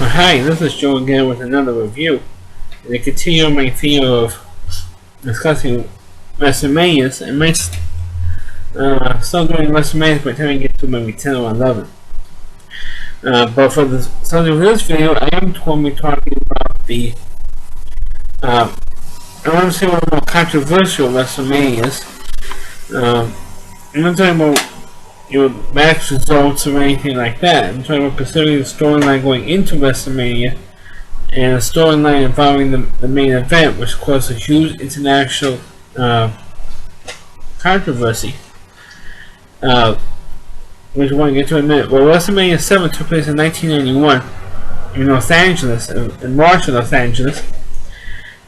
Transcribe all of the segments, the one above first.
Well, hi, this is Joe again with another review. And to continue my theme of discussing Wrestlemanias, I might start doing Wrestlemanias by the time I get to maybe 10 or 11. But for the subject of this video, I am going to be talking about the I want to say one of the more controversial Wrestlemanias. I'm not talking about match results or anything like that. I'm talking about specifically the storyline going into WrestleMania and a storyline involving the main event, which caused a huge international controversy, which I want to get to in a minute. Well, WrestleMania 7 took place in 1991 in Los Angeles, in March of Los Angeles.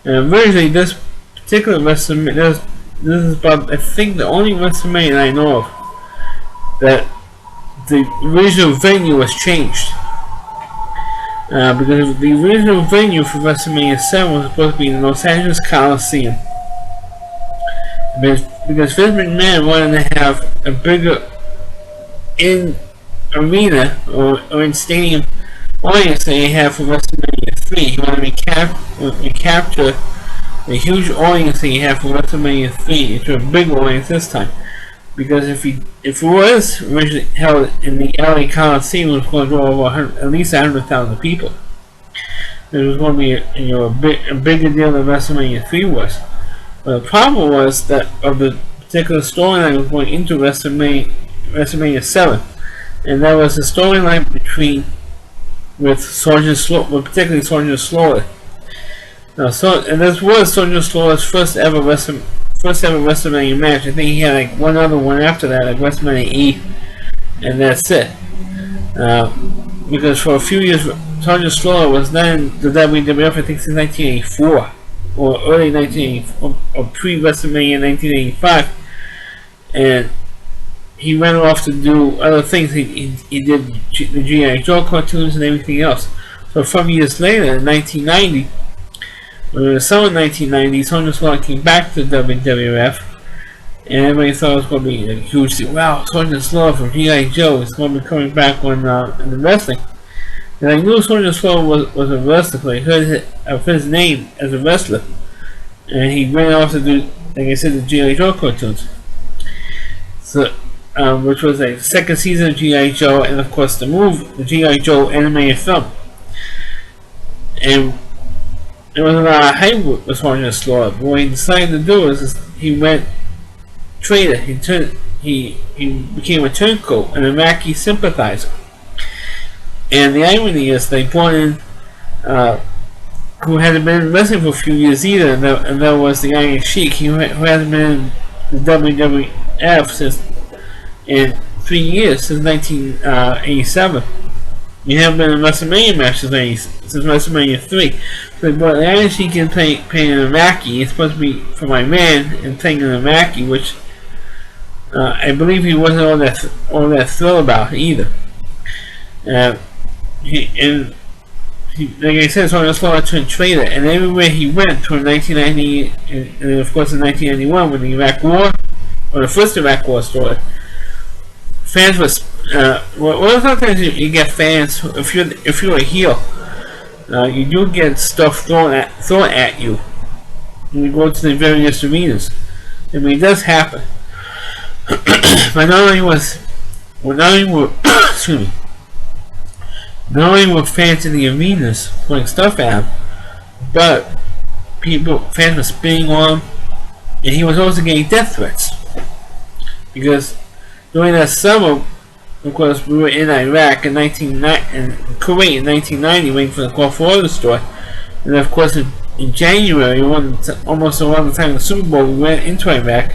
And originally, this particular WrestleMania, this is about, I think, the only WrestleMania I know of that the original venue was changed. Because the original venue for WrestleMania 7 was supposed to be in the Los Angeles Coliseum. Because Vince McMahon wanted to have a bigger in-arena or in-stadium audience than he had for WrestleMania 3. He wanted to recapture the huge audience that he had for WrestleMania 3 into a big audience this time. Because if it was originally held in the LA Coliseum, it was going to draw over at least 100,000 people. It was going to be a bigger deal than WrestleMania 3 was. But the problem was that of the particular storyline was going into WrestleMania 7, and that was the storyline with Sergeant Slaughter, particularly Sergeant Slaughter. And this was Sergeant Slaughter's first ever WrestleMania match. I think he had like one other one after that, like WrestleMania 8, and that's it. Because for a few years, Sergeant Slaughter was then the WWF, I think, since 1984, or early 1984, or pre-WrestleMania 1985, and he went off to do other things. He did the G.I. Joe cartoons and everything else. So from years later, in 1990, in the summer of 1990, Sergeant Slaughter came back to the WWF, and everybody thought it was going to be a huge thing. Wow, Sergeant Slaughter from G.I. Joe is going to be coming back in the wrestling. And I knew Sergeant Slaughter was a wrestler, so I heard of his name as a wrestler. And he went off to do, like I said, the G.I. Joe cartoons. So, which was a second season of G.I. Joe, and of course the G.I. Joe animated film. And there was a lot of hype with Sergeant Slaughter. But what he decided to do is he went traitor. He became a turncoat, an Iraqi sympathizer. And the irony is they brought in who hadn't been in wrestling for a few years either, and that was the Iron Sheik, who hasn't been in the WWF in 3 years, since 1987. He haven't been in a WrestleMania match since WrestleMania 3. So they brought the Iron Sheik in playing an Iraqi. It's supposed to be from Iran and playing an Iraqi, which I believe he wasn't all that thrilled about either. Like I said, Sergeant Slaughter turned traitor, and everywhere he went from 1990 and of course in 1991 when the Iraq War, or the first Iraq War started, fans was well, sometimes you get fans. If you're a heel, you do get stuff thrown at you when you go to the various arenas. I mean, it does happen. But not only were fans in the arenas throwing stuff at him, but fans were spitting on him, and he was also getting death threats. Because during that summer, of course, we were in Iraq in Kuwait in 1990, waiting for the call for order store, and of course in January, almost around the time of the Super Bowl, we went into Iraq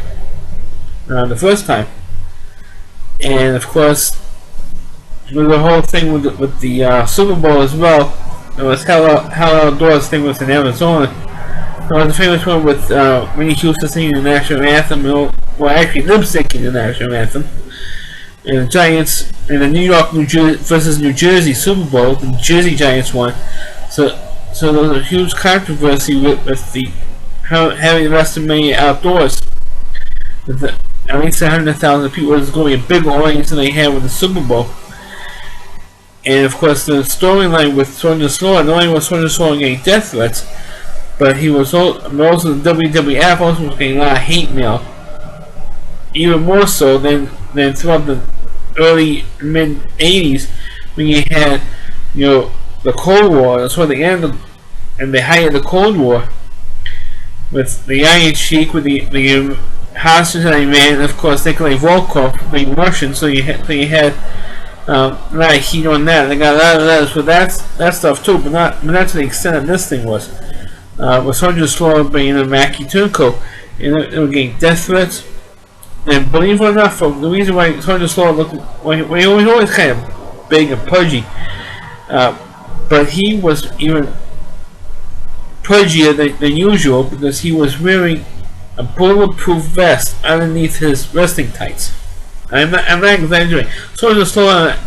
the first time, and of course, with the whole thing with the Super Bowl as well, it was Hell Outdoors thing was in Arizona. There was a famous one with Winnie Houston singing the national anthem, well actually lip-syncing the national anthem, and the Giants in the New York versus New Jersey Super Bowl. The New Jersey Giants won. So there was a huge controversy with having WrestleMania outdoors. With at least 100,000 people. It was going to be a bigger audience than they had with the Super Bowl. And of course, the storyline with Sonya Slaughter, not only was Sonya Slaughter getting death threats, but he was also the WWF also was getting a lot of hate mail, even more so than throughout the early mid '80s when you had, you know, the Cold War. That's why the end of, and the height of the Cold War with the Iron Sheik, with the hostages that he made, and of course Nikolai Volkov being Russian. So you had a lot of heat on that. They got a lot of letters for that stuff too, but not to the extent that this thing was. With Sonya Slaughter being a Mackie Turncoat, and they were getting death threats. And believe it or not, folks, the reason why Sonya Slaughter looked, well, he was always kind of big and pudgy, but he was even pudgier than usual because he was wearing a bulletproof vest underneath his wrestling tights. I'm not exaggerating. Sonya Slaughter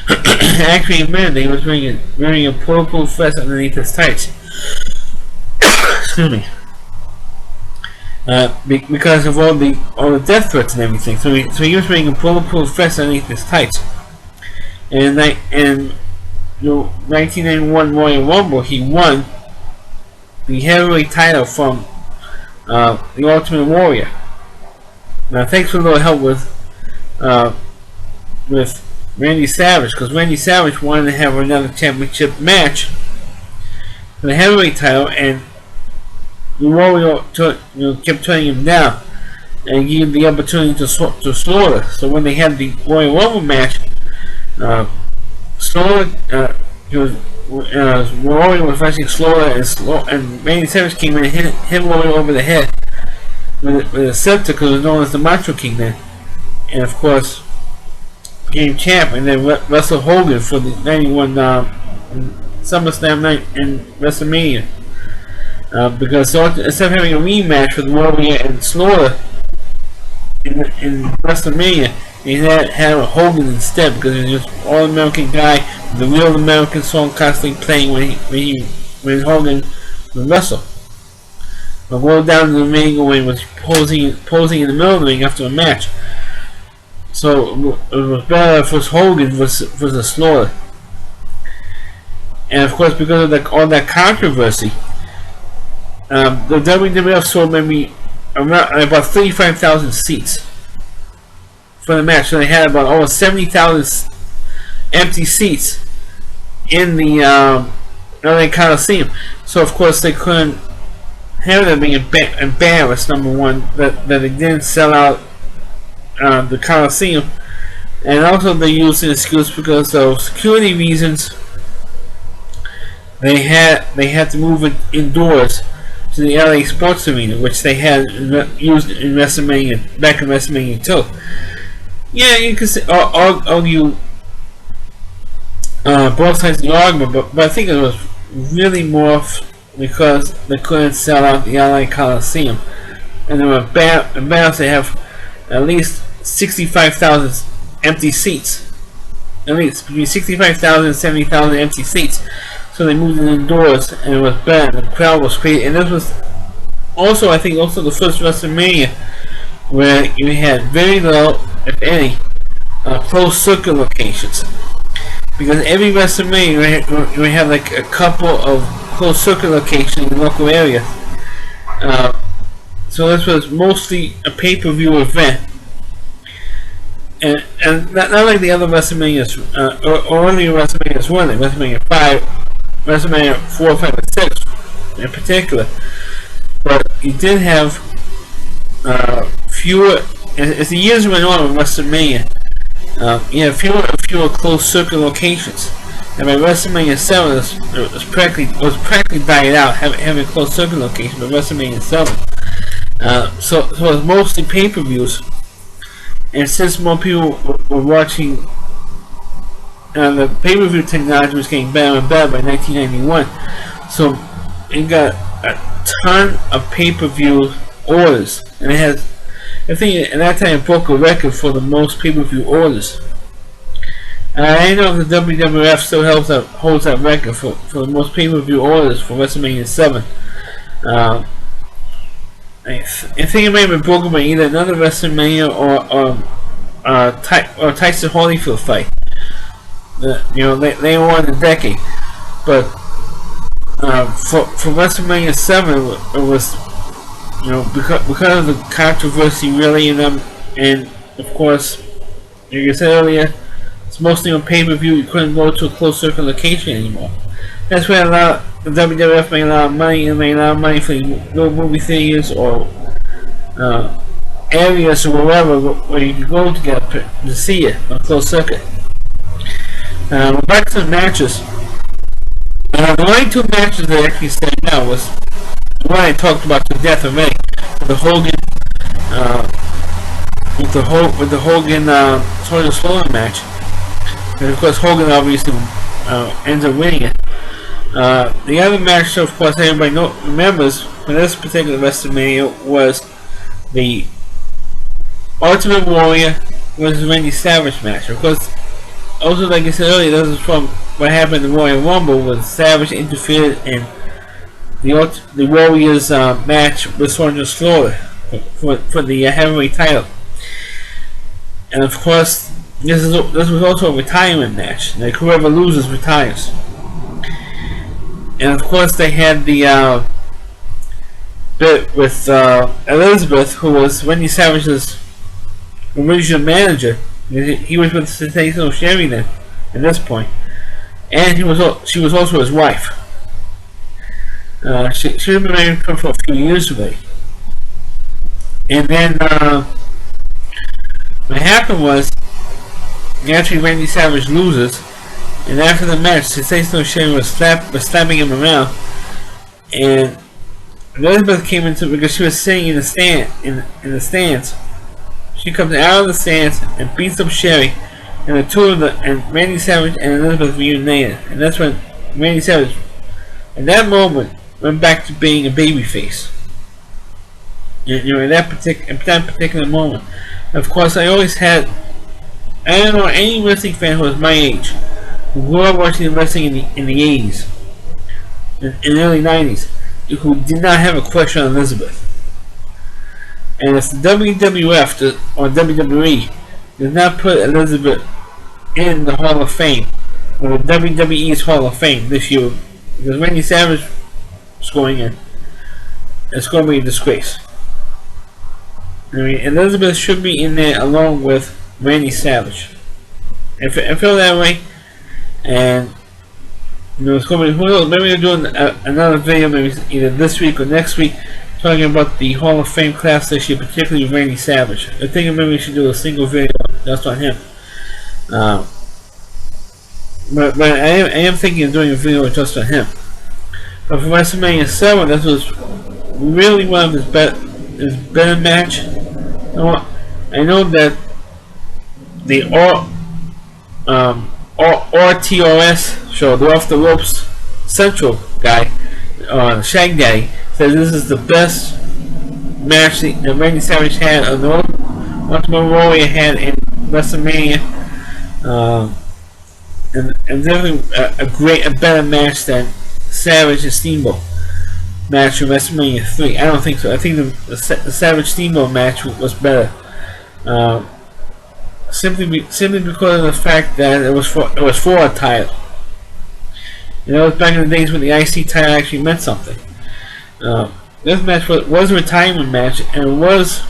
actually admitted that he was wearing a bulletproof vest underneath his tights. Excuse me. Because of all the death threats and everything. So he was wearing a bulletproof vest underneath his tights. And in 1991 Royal Rumble, he won the heavyweight title from the Ultimate Warrior. Now, thanks for a little help with Randy Savage, because Randy Savage wanted to have another championship match for the heavyweight title, and the Warrior kept turning him down and gave him the opportunity to Slaughter. So when they had the Royal Rumble match, Slaughter, Warrior was facing Slaughter, and Randy Savage came in and hit Warrior over the head with a scepter, because it was known as the Macho King then, and of course became champ, and then wrestled Hogan for the '91 SummerSlam night in WrestleMania. Because instead of having a rematch with Warrior and Slaughter in WrestleMania, they had Hogan instead, because he was just all-American guy, the real American song constantly playing when Hogan would wrestle. But go down to the ring when he was posing in the middle of the ring after a match. So it was better if it was Hogan versus Slaughter. And of course, because of all that controversy, the WWF sold maybe about 35,000 seats for the match. So they had about over 70,000 empty seats in the LA Coliseum. So of course they couldn't have them being embarrassed, number one, that they didn't sell out the Coliseum. And also they used an excuse because of security reasons. They had to move it indoors to the LA Sports Arena, which they had used in WrestleMania, back in WrestleMania 2. Yeah, you can argue both sides of the argument, but I think it was really more because they couldn't sell out the LA Coliseum, and they were embarrassed to have at least 65,000 empty seats, at least between 65,000 and 70,000 empty seats. So they moved it indoors, and it was bad. The crowd was crazy, and this was also, I think, the first WrestleMania where you had very little, if any, closed circuit locations. Because every WrestleMania we had like a couple of closed circuit locations in the local area. So this was mostly a pay-per-view event, and not like the other WrestleManias or only WrestleManias were, like WrestleMania 5, WrestleMania 4, 5, and 6 in particular. But you did have fewer, as the years went on with WrestleMania, you had fewer closed circuit locations. And by WrestleMania 7, it was practically died out, having a closed circuit location by WrestleMania 7. So it was mostly pay-per-views. And since more people were watching, the pay-per-view technology was getting better and better by 1991. So it got a ton of pay-per-view orders, and it has, I think at that time it broke a record for the most pay-per-view orders. I don't know if the WWF still holds that record for the most pay-per-view orders for WrestleMania 7. I think it may have been broken by either another WrestleMania or Tyson Holyfield fight. they won the decade. But for WrestleMania 7, it was because of the controversy really in them, and of course, like I said earlier, it's mostly on pay-per-view. You couldn't go to a closed circuit location anymore. That's where the WWF made a lot of money, and made a lot of money for little movie theaters or areas or wherever where you could go to see it on closed circuit. Back to the matches. The only two matches that actually stand out was the one I talked about to death already, the Hogan, with the Hogan Soldier Sloan match, and of course Hogan obviously ends up winning it. The other match, of course, everybody remembers for this particular WrestleMania was the Ultimate Warrior versus Randy Savage match. Of course, also like I said earlier, this is from what happened in the Royal Rumble when Savage interfered in the Warriors match with Sonya Slaughter for the heavyweight title. And of course, this was also a retirement match. Like whoever loses retires. And of course, they had the bit with Elizabeth, who was Randy Savage's original manager. He was with Sensational Sherry then, at this point, and she was also his wife. She had been married for a few years already. And then what happened was, actually Randy Savage loses, and after the match, Sensational Sherry was slapping him around, and Elizabeth came into because she was sitting in the stands. She comes out of the stands and beats up Sherry, and the two of and Randy Savage and Elizabeth reunited. And that's when Randy Savage, at that moment, went back to being a babyface. In that particular moment. Of course, I don't know any wrestling fan who was my age who grew up watching wrestling in the 80s, in the early 90s, who did not have a crush on Elizabeth. And if the WWF or WWE does not put Elizabeth in the Hall of Fame, or the WWE's Hall of Fame this year, because Randy Savage is going in, it's going to be a disgrace. I mean, Elizabeth should be in there along with Randy Savage. I feel that way, and it's going to be, who knows, maybe we're doing another video, maybe either this week or next week, talking about the Hall of Fame class this year, particularly Randy Savage. I think maybe we should do a single video just on him. But I am thinking of doing a video just on him. But for WrestleMania 7, this was really one of his better match. I know that the RTOS show, the Off the Ropes Central guy, Shag Daddy, says this is the best match that Randy Savage had, or the Ultimate Warrior had in WrestleMania, and definitely a better match than Savage and Steamboat match in WrestleMania 3. I don't think so. I think the Savage Steamboat match was better, simply because of the fact that it was for a title. It was back in the days when the IC title actually meant something. This match was a retirement match, and it was,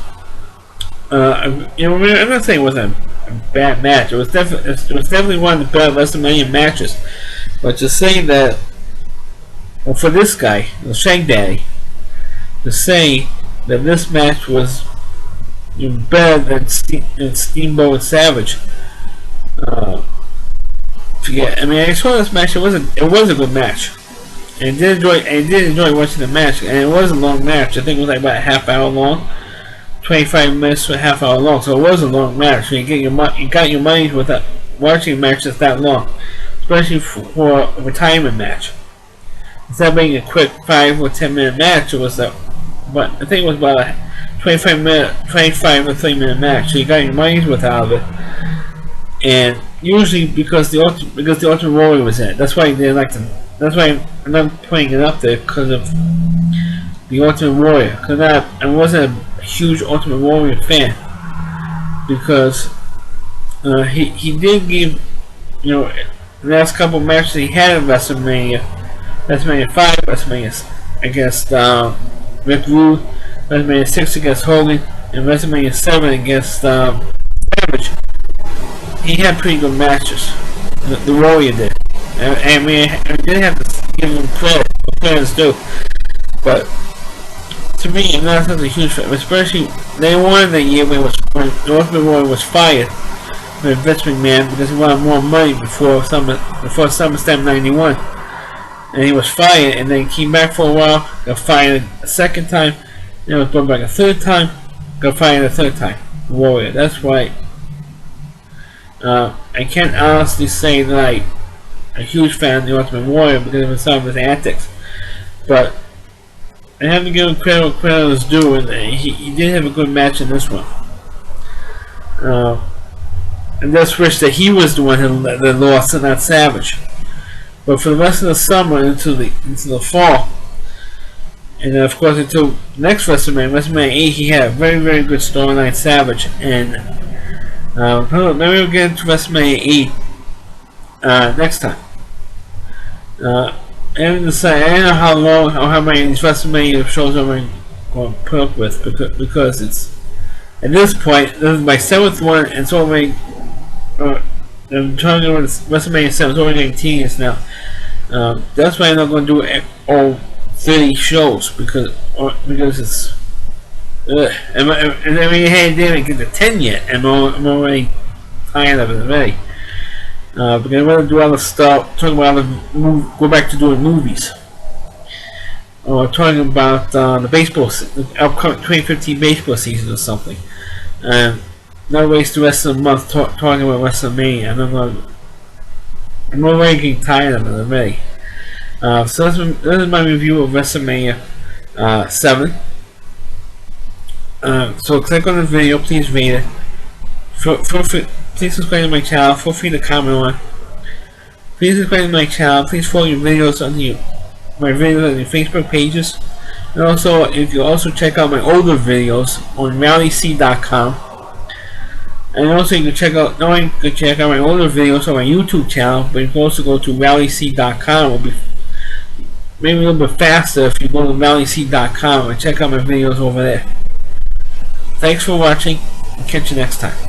I'm not saying it wasn't a bad match. It was definitely one of the better WrestleMania matches. But to say that, well, for this guy, the Shag Daddy, to say that this match was better than Steamboat and Savage, I mean, I saw this match. It was a good match. And I did enjoy watching the match, and it was a long match. I think it was like about a half hour long, 25 minutes to a half hour long. So it was a long match. So you got your money with watching a match that's that long, especially for a retirement match. Instead of being a quick 5 or 10 minute match, it was but I think it was about a 25 or 30 minute match. So you got your money's worth out of it. And usually because the Ultimate Warrior was in it. That's why they like to. That's why I'm not putting it up there, because of the Ultimate Warrior. Because I wasn't a huge Ultimate Warrior fan, because he did give the last couple matches he had in WrestleMania 5, WrestleMania against Rick Rude, WrestleMania 6 against Hogan, and WrestleMania 7 against Savage. He had pretty good matches. The Warrior did. I mean, I did have to give him credit. Credit's due. But to me, I'm not such a huge fan. Especially, they won that year when Ultimate Warrior was fired by Vince McMahon because he wanted more money before SummerSlam 91. And he was fired, and then came back for a while, got fired a second time, then was brought back a third time, got fired a third time. Warrior. That's why I can't honestly say that I'm a huge fan of the Ultimate Warrior because of some of his antics. But I have to give him credit where credit is due, and he did have a good match in this one. And just wish that he was the one that lost and not Savage. But for the rest of the summer into the fall, and then of course until next WrestleMania 8, he had a very, very good storyline, Savage. And maybe we'll get into WrestleMania 8 next time. I don't know how long or how many of these WrestleMania shows I'm going to put up with because it's at this point this is my 7th one, and it's already I'm trying to go to WrestleMania 7. It's already getting tedious now. That's why I'm not going to do all 30 shows because it's. And I mean, hey, I didn't get to 10 yet. I'm already tired of it already. Because I want to do other stuff. Talking about go back to doing movies. Or talking about the upcoming 2015 baseball season or something. Not waste the rest of the month talking about WrestleMania. I'm already getting tired of it already. So this is my review of WrestleMania 7. So click on the video, please rate it. Please subscribe to my channel, feel free to comment on. Please subscribe to my channel, please follow your videos on my videos on your Facebook pages. And also, you can also check out my older videos on rallyc.com. And also you can check out my older videos on my YouTube channel, but you can also go to rallyc.com. It'll be maybe a little bit faster if you go to rallyc.com and check out my videos over there. Thanks for watching, and catch you next time.